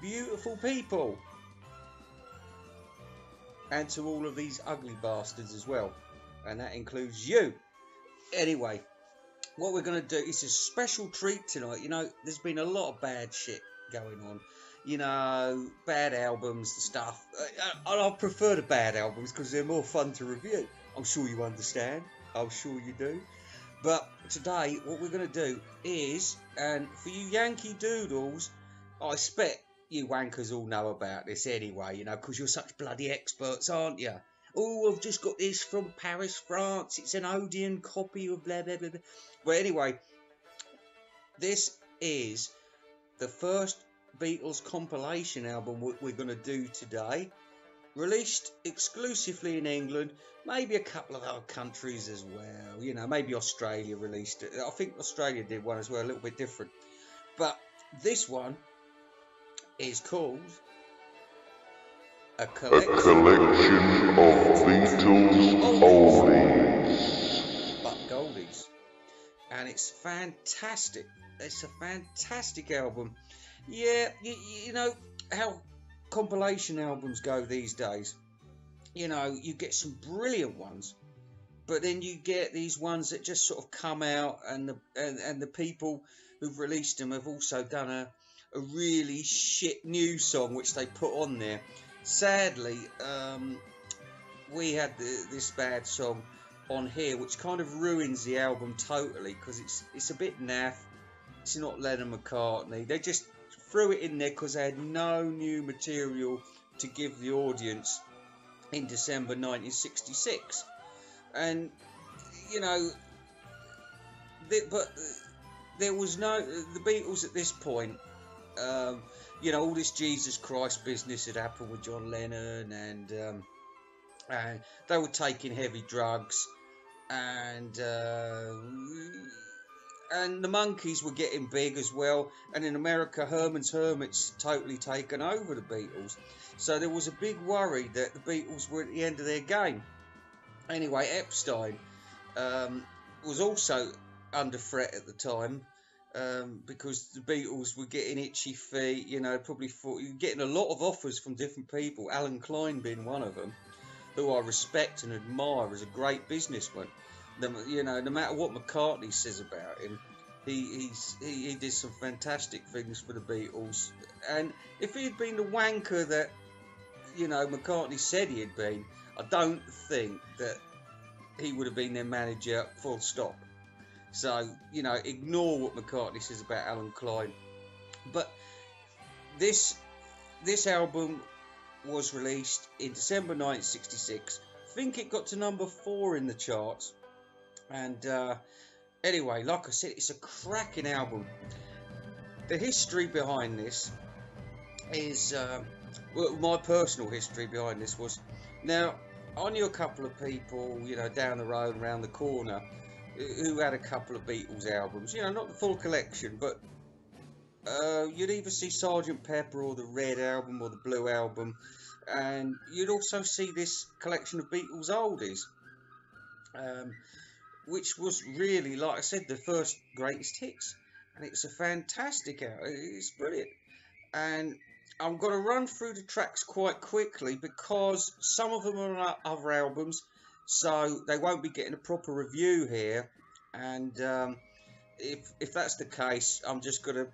beautiful people. And to all of these ugly bastards as well. And that includes you. Anyway, what we're going to do is a special treat tonight. You know, there's been a lot of bad shit going on. You know, bad albums and stuff. I prefer the bad albums because they're more fun to review. I'm sure you understand. I'm sure you do. But today, what we're going to do is, and for you Yankee doodles, I expect you wankers all know about this anyway, you know, because you're such bloody experts, aren't you? Oh, I've just got this from Paris, France. It's an Odeon copy of blah, blah, blah, blah. Well, anyway, this is the first Beatles compilation album we're going to do today. Released exclusively in England, maybe a couple of other countries as well. You know, maybe Australia released it. I think Australia did one as well, a little bit different. But this one is called A Collection of Beatles Oldies. But Goldies. And it's fantastic. It's a fantastic album. Yeah, you know how compilation albums go these days. You know, you get some brilliant ones, but then you get these ones that just sort of come out, and the people who've released them have also done a really shit new song which they put on there. Sadly, we had this bad song on here which kind of ruins the album totally, because it's a bit naff. It's not Lennon McCartney. They just threw it in there because they had no new material to give the audience in December 1966. And you know, but there was the Beatles at this point. You know, all this Jesus Christ business had happened with John Lennon, and they were taking heavy drugs, and the Monkees were getting big as well. And in America, Herman's Hermits totally taken over the Beatles. So there was a big worry that the Beatles were at the end of their game. Anyway, Epstein was also under threat at the time, because the Beatles were getting itchy feet. You know, probably getting a lot of offers from different people, Alan Klein being one of them, who I respect and admire as a great businessman. You know, no matter what McCartney says about him, he did some fantastic things for the Beatles. And if he had been the wanker that, you know, McCartney said he had been, I don't think that he would have been their manager, full stop. So, you know, ignore what McCartney says about Alan Klein. But this album was released in December 1966. I think it got to number 4 in the charts. And anyway, like I said, it's a cracking album. The history behind this is, well, my personal history behind this was, now, I knew a couple of people, you know, down the road, around the corner, who had a couple of Beatles albums. You know, not the full collection, but you'd either see Sgt. Pepper or the Red album or the Blue album, and you'd also see this collection of Beatles Oldies, which was really, like I said, the first greatest hits. And it's a fantastic album. It's brilliant. And I'm going to run through the tracks quite quickly because some of them are on other albums, so they won't be getting a proper review here. And if that's the case, I'm just going to,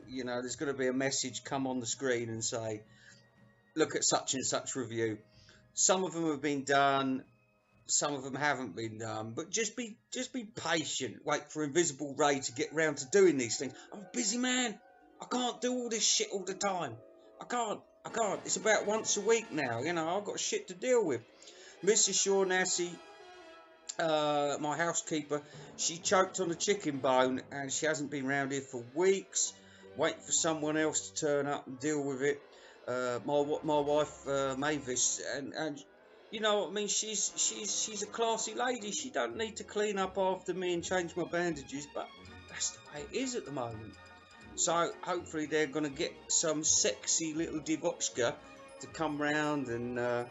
you know, there's going to be a message come on the screen and say, look at such and such review. Some of them have been done, some of them haven't been done, but just be patient. Wait for Invisible Ray to get round to doing these things. I'm a busy man. I can't do all this shit all the time. I can't. It's about once a week now. You know, I've got shit to deal with. Mrs. Shaughnessy, my housekeeper, she choked on a chicken bone and she hasn't been round here for weeks. Waiting for someone else to turn up and deal with it. My wife, Mavis, and you know what I mean. She's a classy lady. She don't need to clean up after me and change my bandages. But that's the way it is at the moment. So hopefully they're going to get some sexy little Divochka to come round and,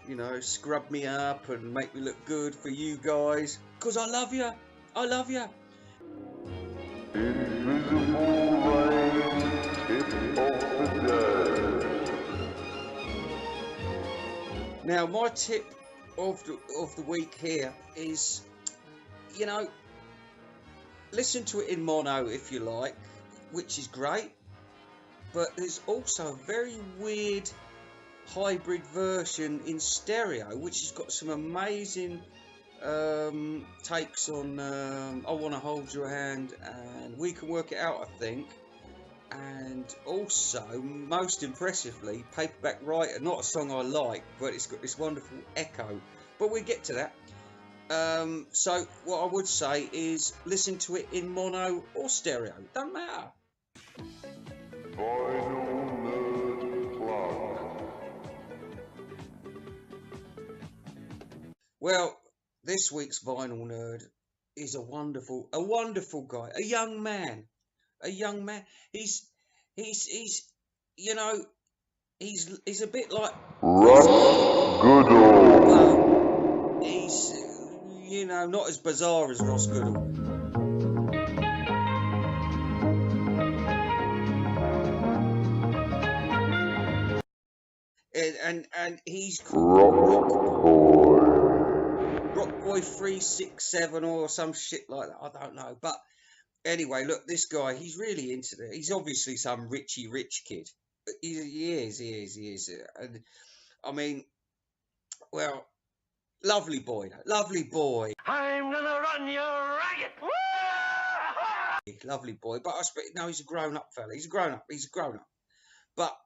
you know, scrub me up and make me look good for you guys. Because I love you. I love you. Invisible Ray, tip of the day. Now, my tip of the week here is, you know, listen to it in mono if you like, which is great. But there's also a very weird hybrid version in stereo, which has got some amazing takes on I Want to Hold Your Hand and We Can Work It Out, I think. And also, most impressively, Paperback Writer, not a song I like, but it's got this wonderful echo. But we get to that. So what I would say is listen to it in mono or stereo, don't matter. Vinyl Nerd Plug. Well, this week's Vinyl Nerd is a wonderful guy, a young man. He's you know, he's a bit like Russ Goodall. but he's, you know, not as bizarre as Ross Goodall. And he's called Rock Boy 367 or some shit like that. I don't know, but anyway, look, this guy, he's really into it. He's obviously some Richie Rich kid. He is. And I mean, well, lovely boy. I'm gonna run you ragged. Lovely boy. But I expect, no, he's a grown-up fella. He's a grown-up. But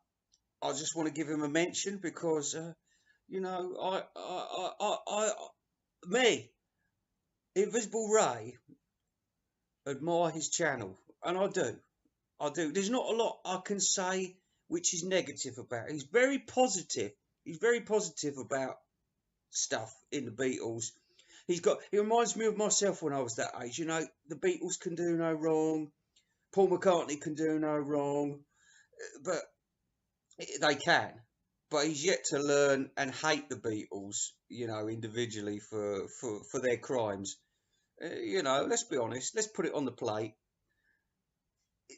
I just want to give him a mention because, you know, me, Invisible Ray, admire his channel, and I do. There's not a lot I can say which is negative about it. He's very positive about stuff in the Beatles. He reminds me of myself when I was that age. You know, the Beatles can do no wrong, Paul McCartney can do no wrong, but they can. But he's yet to learn and hate the Beatles, you know, individually for their crimes. You know, let's be honest. Let's put it on the plate.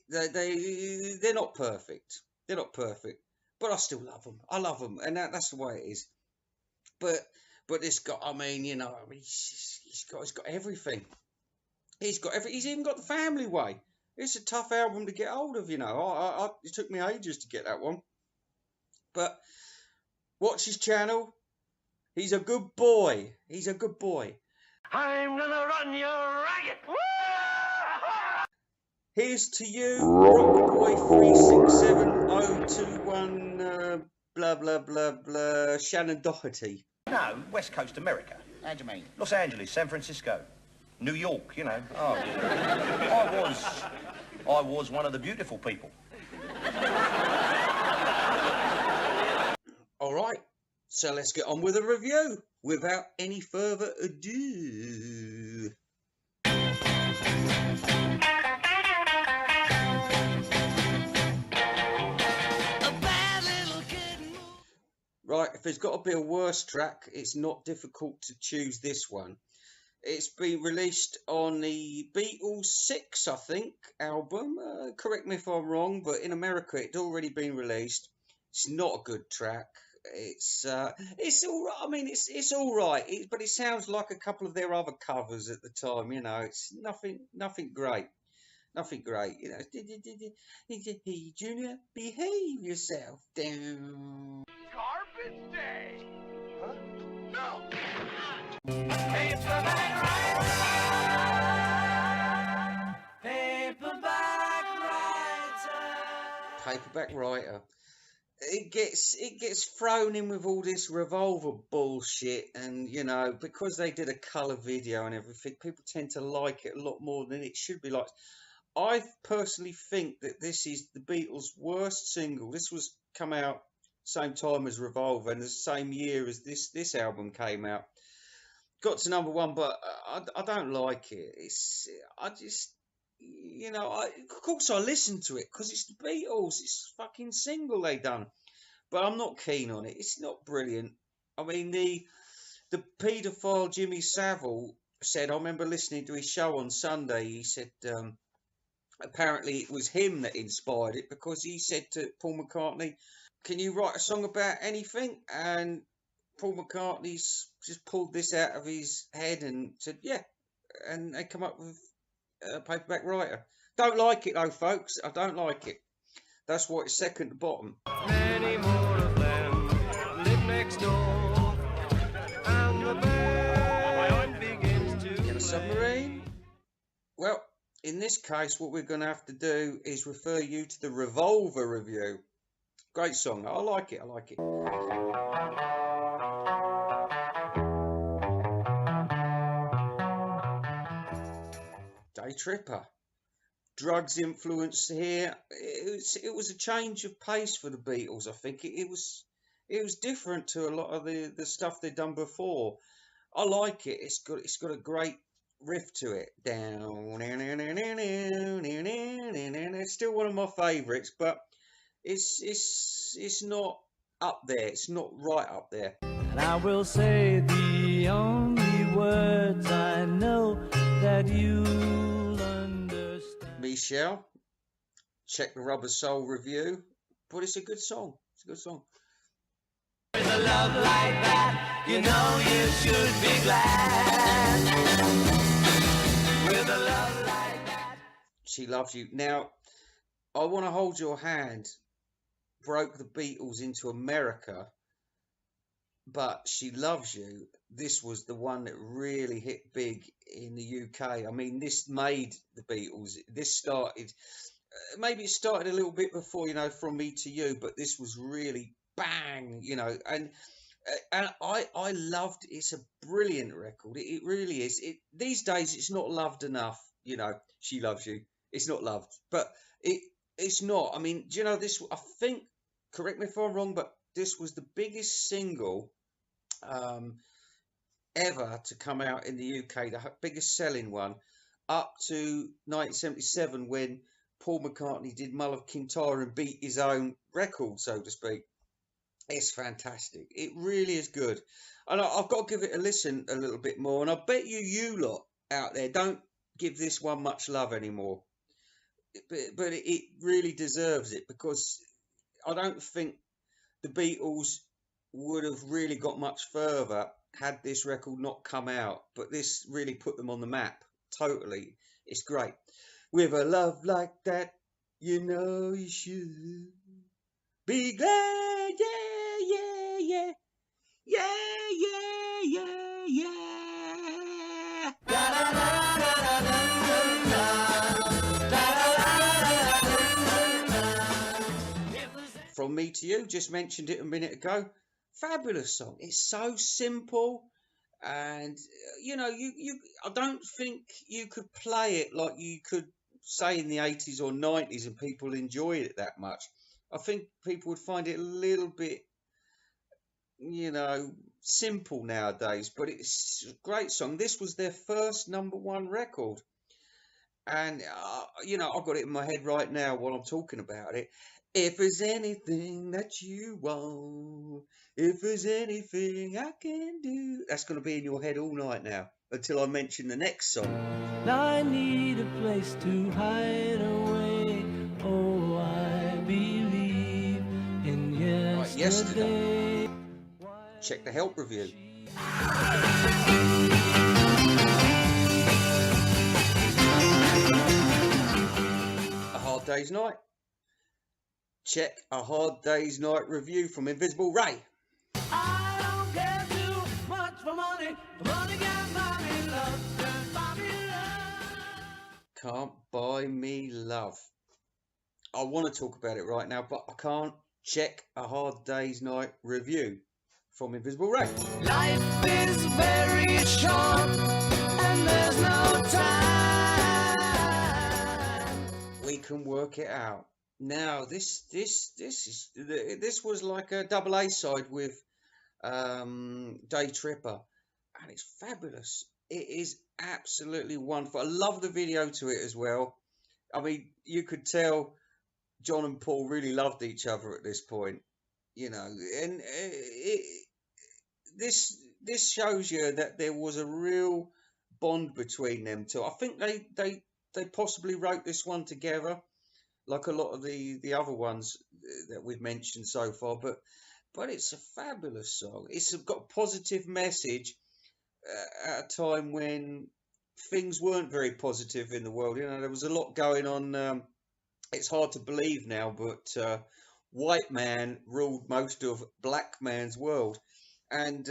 They're not perfect. But I still love them. I love them, and that's the way it is. But this guy, I mean, you know, he's got everything. He's even got the Family Way. It's a tough album to get hold of, you know. It took me ages to get that one. But watch his channel. He's a good boy. I'm gonna run you ragged. Here's to you, Rockboy 367021 blah blah blah blah Shannon Doherty. No, West Coast America. How do you mean? Los Angeles, San Francisco, New York, you know. Oh, I was one of the beautiful people. All right, so let's get on with the review without any further ado. Right, if there's got to be a worse track, it's not difficult to choose this one. It's been released on the Beatles 6, I think, album. Correct me if I'm wrong, but in America it'd already been released. It's not a good track. It's all right. I mean, it's all right, but it sounds like a couple of their other covers at the time. You know, it's nothing great. You know, hey Junior, behave yourself. Down. Garbage day. Huh? No. Paperback Writer. It gets thrown in with all this Revolver bullshit, and you know, because they did a colour video and everything, people tend to like it a lot more than it should be liked. I personally think that this is the Beatles' worst single. This was come out same time as Revolver and the same year as this album came out. Got to #1, but I don't like it. I just, you know, of course I listen to it because it's the Beatles. It's a fucking single they done, but I'm not keen on it. It's not brilliant. I mean, the paedophile Jimmy Savile said, I remember listening to his show on Sunday. He said apparently it was him that inspired it because he said to Paul McCartney, "Can you write a song about anything?" And Paul McCartney's just pulled this out of his head and said, yeah, and they come up with a paperback writer. Don't like it though, folks. I don't like it. That's why it's second to bottom. Many more of them live next door, and the band begins to In a submarine? Well, in this case, what we're going to have to do is refer you to the Revolver review. Great song. I like it. I like it. Day Tripper. Drugs influence here. It was a change of pace for the Beatles. I think it was different to a lot of the stuff they'd done before. I like it. It's got a great riff to it. Down. It's still one of my favourites, but it's not up there. It's not right up there. And I will say the only words I know that you'll understand. Michelle, check the Rubber Soul review, but it's a good song. It's a good song. With a love like that, you know you should be glad. With a love like that. She Loves You. Now, I Want to Hold Your Hand broke the Beatles into America, but She Loves You, this was the one that really hit big in the UK. I mean, this made the Beatles. This started, maybe it started a little bit before, you know, From Me to You, but this was really bang, you know, and I loved it. It's a brilliant record. It really is. These days, it's not loved enough, you know, She Loves You. It's not loved, but it's not. I mean, do you know this? I think, correct me if I'm wrong, but this was the biggest single ever to come out in the UK, the biggest selling one, up to 1977 when Paul McCartney did Mull of Kintyre and beat his own record, so to speak. It's fantastic. It really is good. And I've got to give it a listen a little bit more. And I bet you lot out there don't give this one much love anymore. But it really deserves it, because I don't think the Beatles would have really got much further had this record not come out. But this really put them on the map. Totally. It's great. With a love like that, you know you should be glad. Yeah, yeah, yeah. Yeah, yeah, yeah, yeah. From Me to You, just mentioned it a minute ago. Fabulous song. It's so simple, and you know, I don't think you could play it like you could say in the 80s or 90s and people enjoyed it that much. I think people would find it a little bit, you know, simple nowadays, but it's a great song. This was their first #1 record, and you know, I've got it in my head right now while I'm talking about it. If there's anything that you want, if there's anything I can do, that's going to be in your head all night now until I mention the next song. I need a place to hide away. Oh, I believe in Right, yesterday. Check the Help review. A Hard Day's Night. Check A Hard Day's Night review from Invisible Ray. I don't care too much for money. Money can't buy me love. Can't buy me love. Can't Buy Me Love. I want to talk about it right now, but I can't. Check A Hard Day's Night review from Invisible Ray. Life is very short and there's no time. We can work it out. Now, this was like a double A side with Day Tripper, and it's fabulous. It is absolutely wonderful. I love the video to it as well. I mean, you could tell John and Paul really loved each other at this point, you know, and this shows you that there was a real bond between them two. I think they possibly wrote this one together, like a lot of the other ones that we've mentioned so far, but but it's a fabulous song. It's got a positive message at a time when things weren't very positive in the world. You know, there was a lot going on. It's hard to believe now, but white man ruled most of black man's world, and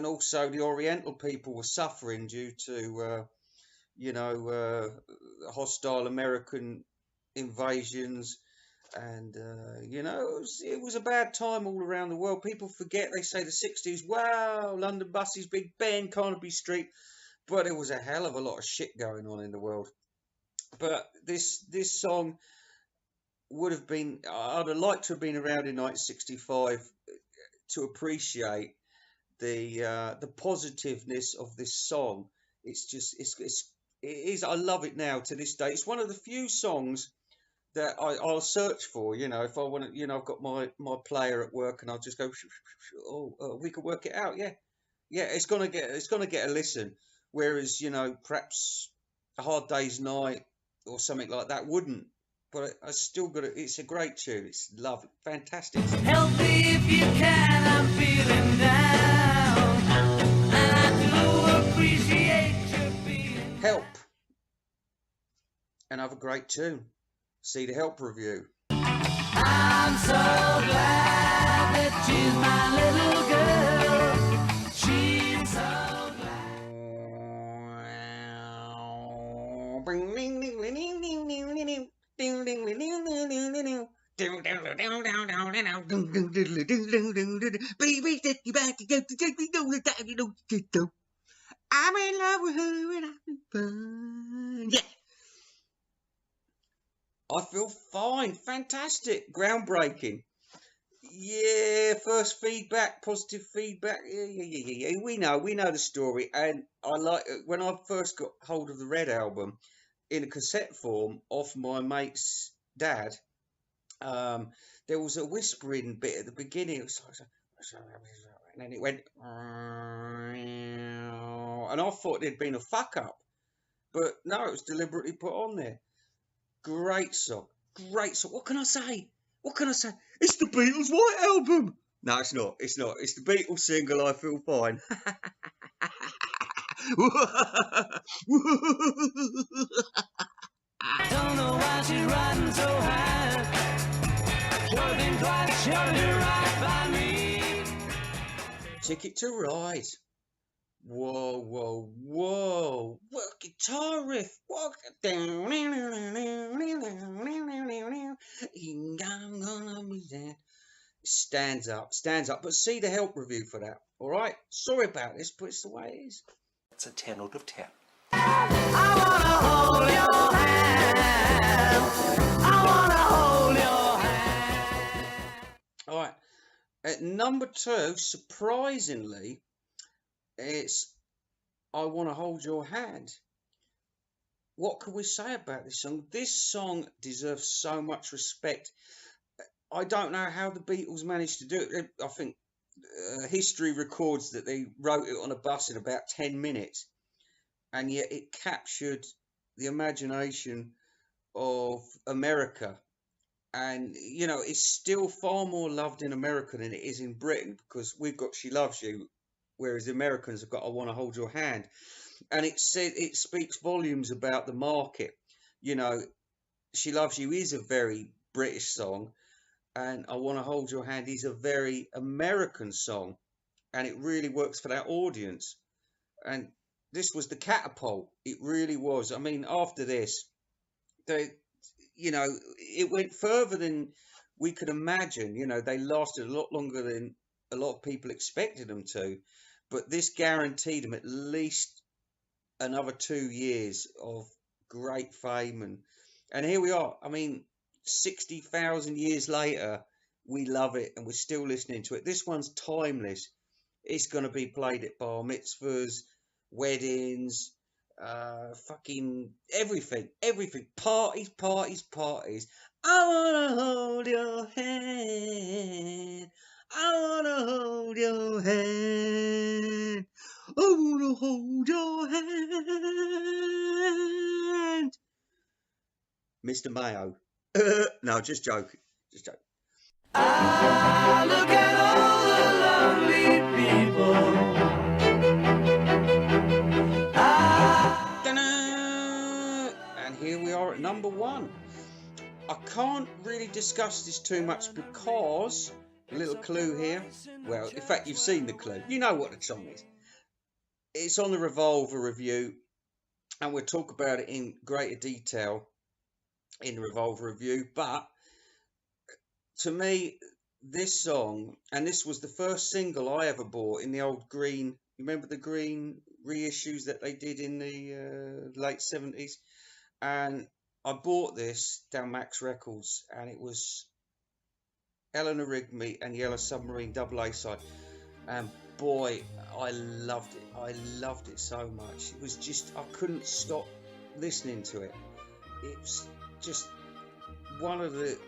also the Oriental people were suffering due to hostile American invasions. And it was a bad time all around the world. People forget, they say the 60s, wow, London buses, Big Ben, Carnaby Street, but there was a hell of a lot of shit going on in the world. But this song would have been, I'd have liked to have been around in 1965 to appreciate the positiveness of this song. It's just it is, I love it now to this day. It's one of the few songs that I'll search for, if I want to, I've got my player at work and I'll just go, we could work it out. Yeah. It's going to get a listen. Whereas, perhaps A Hard Day's Night or something like that wouldn't, but I still got it. It's a great tune. It's lovely, fantastic. Help me if you can, I'm feeling down. And I do appreciate you being. Help. Another great tune. See the Help review. I'm so glad that she's my little girl. She's so I'm in love with her and I'm fun. Yeah. I feel fine. Fantastic. Groundbreaking. Yeah, first feedback, positive feedback. Yeah. We know the story. And I like when I first got hold of the Red album in a cassette form off my mate's dad, there was a whispering bit at the beginning. It was and then it went, and I thought there'd been a fuck up. But no, it was deliberately put on there. Great song. What can I say? It's the Beatles' White Album. No, it's not. It's the Beatles single, I Feel Fine. don't know why she's riding so high. Sure been quite sure to ride by me. Ticket to Ride. Whoa. What guitar riff. What down. I'm gonna be there. Stands up. But see the Help review for that. All right? Sorry about this, but it's the way it is. It's a 10 out of 10. I wanna hold your hand. I wanna hold your hand. All right. At number 2, surprisingly, it's I Want to Hold Your Hand. What can we say about this song? This song deserves so much respect. I don't know how the Beatles managed to do it. I think history records that they wrote it on a bus in about 10 minutes, and yet it captured the imagination of America. And, it's still far more loved in America than it is in Britain, because we've got She Loves You, whereas the Americans have got I Want to Hold Your Hand. And it speaks volumes about the market. She Loves You is a very British song, and I Want to Hold Your Hand is a very American song, and it really works for that audience. And this was the catapult. It really was. I mean, after this, it went further than we could imagine. They lasted a lot longer than a lot of people expected them to, but this guaranteed them at least another 2 years of great fame. And here we are. I mean, 60,000 years later, we love it and we're still listening to it. This one's timeless. It's going to be played at bar mitzvahs, weddings, fucking everything, parties. I wanna hold your hand. I wanna hold your hand. I wanna hold your hand. Mr. Mayo. No, just joking. I look at #1. I can't really discuss this too much because, a little clue here, well, in fact, you've seen the clue. You know what the song is. It's on the Revolver review, and we'll talk about it in greater detail in the Revolver review. But to me, this song, and this was the first single I ever bought in the old green, you remember the green reissues that they did in the late 70s? And I bought this down Max Records, and it was Eleanor Rigby and Yellow Submarine double A side. And boy, I loved it. I loved it so much. It was just, I couldn't stop listening to it. It was just one of the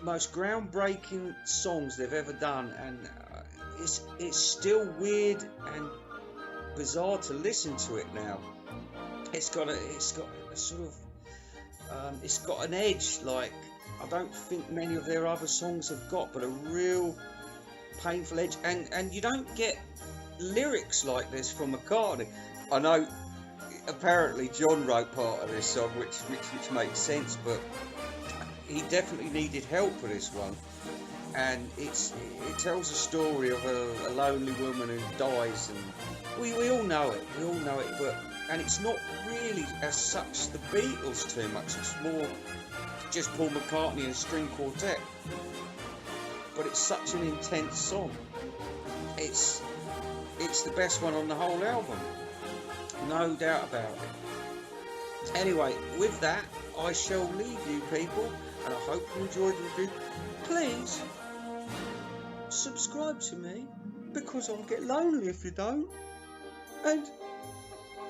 most groundbreaking songs they've ever done, and it's still weird and bizarre to listen to it now. It's got a sort of it's got an edge like I don't think many of their other songs have got, but a real painful edge, and you don't get lyrics like this from McCartney. I know apparently John wrote part of this song, which makes sense, but he definitely needed help for this one. And it tells a story of a lonely woman who dies, and we all know it, and it's not really as such the Beatles too much. It's more just Paul McCartney and a string quartet, but it's such an intense song. It's the best one on the whole album, no doubt about it. Anyway, with that, I shall leave you people, and I hope you enjoyed the review. Please subscribe to me, because I'll get lonely if you don't. And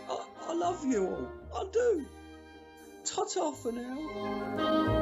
I love you all. I do. Ta-ta for now.